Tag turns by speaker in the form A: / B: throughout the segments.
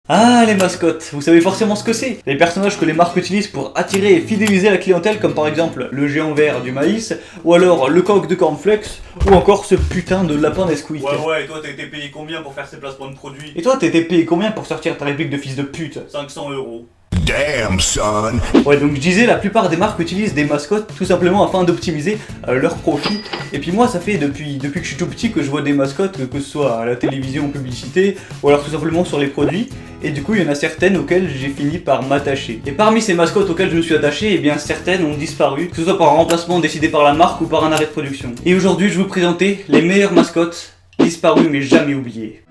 A: Ah, les mascottes, vous savez forcément ce que c'est. Les personnages que les marques utilisent pour attirer et fidéliser la clientèle, comme par exemple le géant vert du maïs, ou alors le coq de cornflakes, ou encore ce putain de lapin Nesquik.
B: Ouais, et toi t'as été payé combien pour faire ces placements de produits?
A: Et toi, t'as été payé combien pour sortir ta réplique de fils de pute?
B: 500 €.
C: Damn, son.
A: Ouais, donc je disais, la plupart des marques utilisent des mascottes tout simplement afin d'optimiser leur profit. Et puis moi, ça fait depuis que je suis tout petit que je vois des mascottes, que ce soit à la télévision en publicité, ou alors tout simplement sur les produits. Et du coup, il y en a certaines auxquelles j'ai fini par m'attacher. Et parmi ces mascottes auxquelles je me suis attaché, eh bien certaines ont disparu, que ce soit par un remplacement décidé par la marque ou par un arrêt de production. Et aujourd'hui, je vais vous présenter les meilleures mascottes disparues mais jamais oubliées.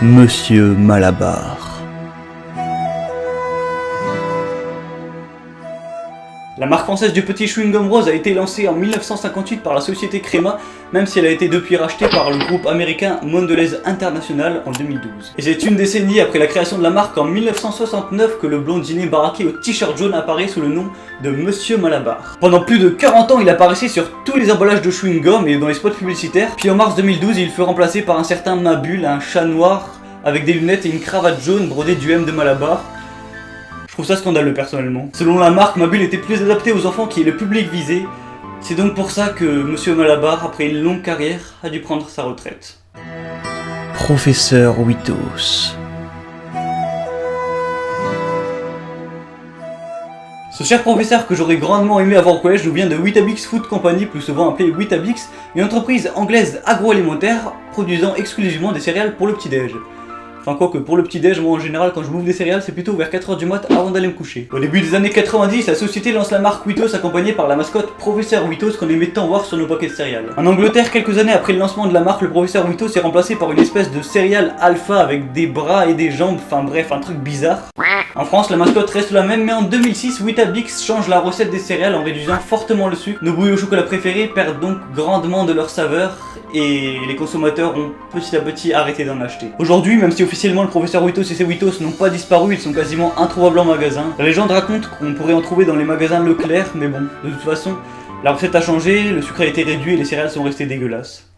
A: Monsieur Malabar. La marque française du petit chewing-gum rose a été lancée en 1958 par la société Créma, même si elle a été depuis rachetée par le groupe américain Mondelez International en 2012. Et c'est une décennie après la création de la marque en 1969 que le blondinet baraqué au t-shirt jaune apparaît sous le nom de Monsieur Malabar. Pendant plus de 40 ans, il apparaissait sur tous les emballages de chewing-gum et dans les spots publicitaires, puis en mars 2012, il fut remplacé par un certain Mabul, un chat noir avec des lunettes et une cravate jaune brodée du M de Malabar. Je trouve ça scandaleux personnellement. Selon la marque, Mabul était plus adapté aux enfants qui est le public visé. C'est donc pour ça que Monsieur Malabar, après une longue carrière, a dû prendre sa retraite. Professeur Witos. Ce cher professeur que j'aurais grandement aimé avoir au collège nous vient de Weetabix Food Company, plus souvent appelée Weetabix, une entreprise anglaise agroalimentaire produisant exclusivement des céréales pour le petit-déj. Enfin quoi que pour le petit déj, moi en général quand je bouffe des céréales c'est plutôt vers 4h du mat avant d'aller me coucher. Au début des années 90, la société lance la marque Witos accompagnée par la mascotte Professeur Witos qu'on aimait tant voir sur nos paquets de céréales. En Angleterre, quelques années après le lancement de la marque, le Professeur Witos est remplacé par une espèce de céréale alpha avec des bras et des jambes, enfin bref, un truc bizarre. En France, la mascotte reste la même, mais en 2006, Weetabix change la recette des céréales en réduisant fortement le sucre. Nos bouillies au chocolat préférés perdent donc grandement de leur saveur et les consommateurs ont petit à petit arrêté d'en acheter. Aujourd'hui, même si officiellement le Professeur Witos et ses Witos n'ont pas disparu, ils sont quasiment introuvables en magasin. La légende raconte qu'on pourrait en trouver dans les magasins Leclerc, mais bon, de toute façon, la recette a changé, le sucre a été réduit et les céréales sont restées dégueulasses.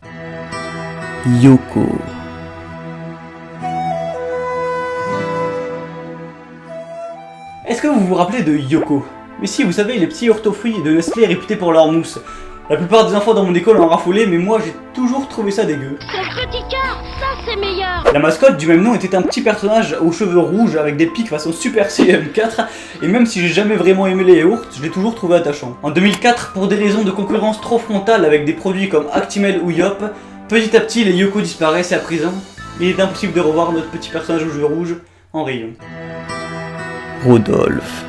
A: Yoko. Est-ce que vous vous rappelez de Yoko? Mais si, vous savez, les petits orthofruits de Nestlé réputés pour leur mousse. La plupart des enfants dans mon école en raffolaient, mais moi j'ai toujours trouvé ça dégueu.
D: C'est petit cœur, ça c'est meilleur.
A: La mascotte du même nom était un petit personnage aux cheveux rouges avec des pics façon Super CM4, et même si j'ai jamais vraiment aimé les yaourts, je l'ai toujours trouvé attachant. En 2004, pour des raisons de concurrence trop frontale avec des produits comme Actimel ou Yop, petit à petit les Yoko disparaissent et à présent, il est impossible de revoir notre petit personnage aux cheveux rouges en rayon. Rodolphe.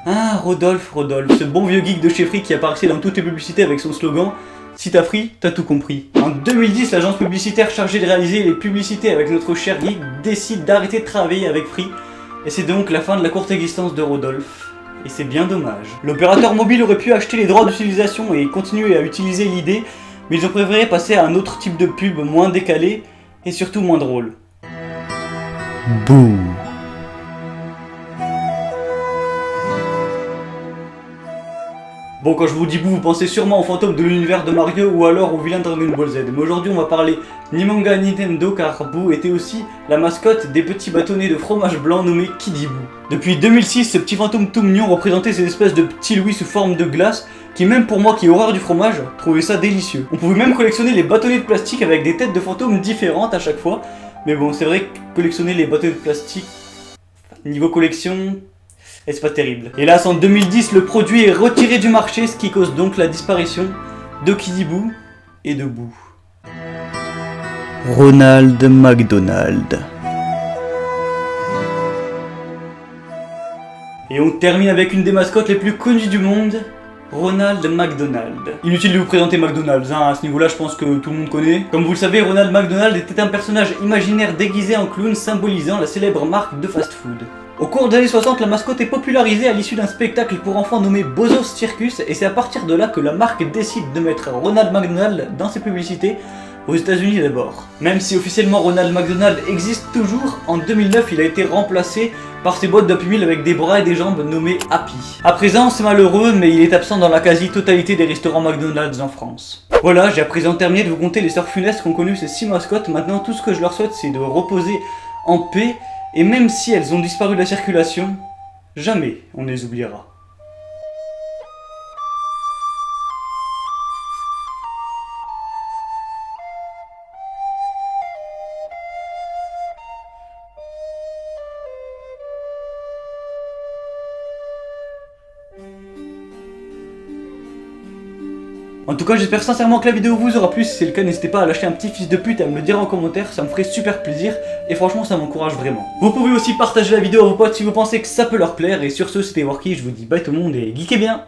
A: Ah, Rodolphe, ce bon vieux geek de chez Free qui apparaissait dans toutes les publicités avec son slogan « Si t'as Free, t'as tout compris ». En 2010, l'agence publicitaire chargée de réaliser les publicités avec notre cher geek décide d'arrêter de travailler avec Free, et c'est donc la fin de la courte existence de Rodolphe. Et c'est bien dommage. L'opérateur mobile aurait pu acheter les droits d'utilisation et continuer à utiliser l'idée, mais ils ont préféré passer à un autre type de pub moins décalé, et surtout moins drôle. Bouh. Bon, quand je vous dis Boo, vous pensez sûrement aux fantômes de l'univers de Mario ou alors au vilain Dragon Ball Z. Mais aujourd'hui, on va parler ni manga ni Nintendo car Boo était aussi la mascotte des petits bâtonnets de fromage blanc nommés Kiddy Boo. Depuis 2006, ce petit fantôme tout mignon représentait ces espèces de petits louis sous forme de glace qui, même pour moi qui ai horreur du fromage, trouvait ça délicieux. On pouvait même collectionner les bâtonnets de plastique avec des têtes de fantômes différentes à chaque fois. Mais bon, c'est vrai que collectionner les bâtonnets de plastique, niveau collection... et c'est pas terrible. Hélas, en 2010, le produit est retiré du marché, ce qui cause donc la disparition de Kiddy Boo et de Boo. Ronald McDonald. Et on termine avec une des mascottes les plus connues du monde, Ronald McDonald. Inutile de vous présenter McDonald's, hein, à ce niveau-là je pense que tout le monde connaît. Comme vous le savez, Ronald McDonald était un personnage imaginaire déguisé en clown symbolisant la célèbre marque de fast-food. Au cours des années 60, la mascotte est popularisée à l'issue d'un spectacle pour enfants nommé Bozo's Circus, et c'est à partir de là que la marque décide de mettre Ronald McDonald dans ses publicités, aux États-Unis d'abord. Même si officiellement Ronald McDonald existe toujours, en 2009 il a été remplacé par ses boîtes d'Happy Meal avec des bras et des jambes nommées Happy. À présent, c'est malheureux, mais il est absent dans la quasi-totalité des restaurants McDonald's en France. Voilà, j'ai à présent terminé de vous conter les sorts funestes qu'ont connu ces 6 mascottes. Maintenant, tout ce que je leur souhaite, c'est de reposer en paix. Et même si elles ont disparu de la circulation, jamais on ne les oubliera. En tout cas, j'espère sincèrement que la vidéo vous aura plu. Si c'est le cas, n'hésitez pas à lâcher un petit fils de pute et à me le dire en commentaire, ça me ferait super plaisir et franchement ça m'encourage vraiment. Vous pouvez aussi partager la vidéo à vos potes si vous pensez que ça peut leur plaire, et sur ce c'était Worky, je vous dis bye tout le monde et geekez bien.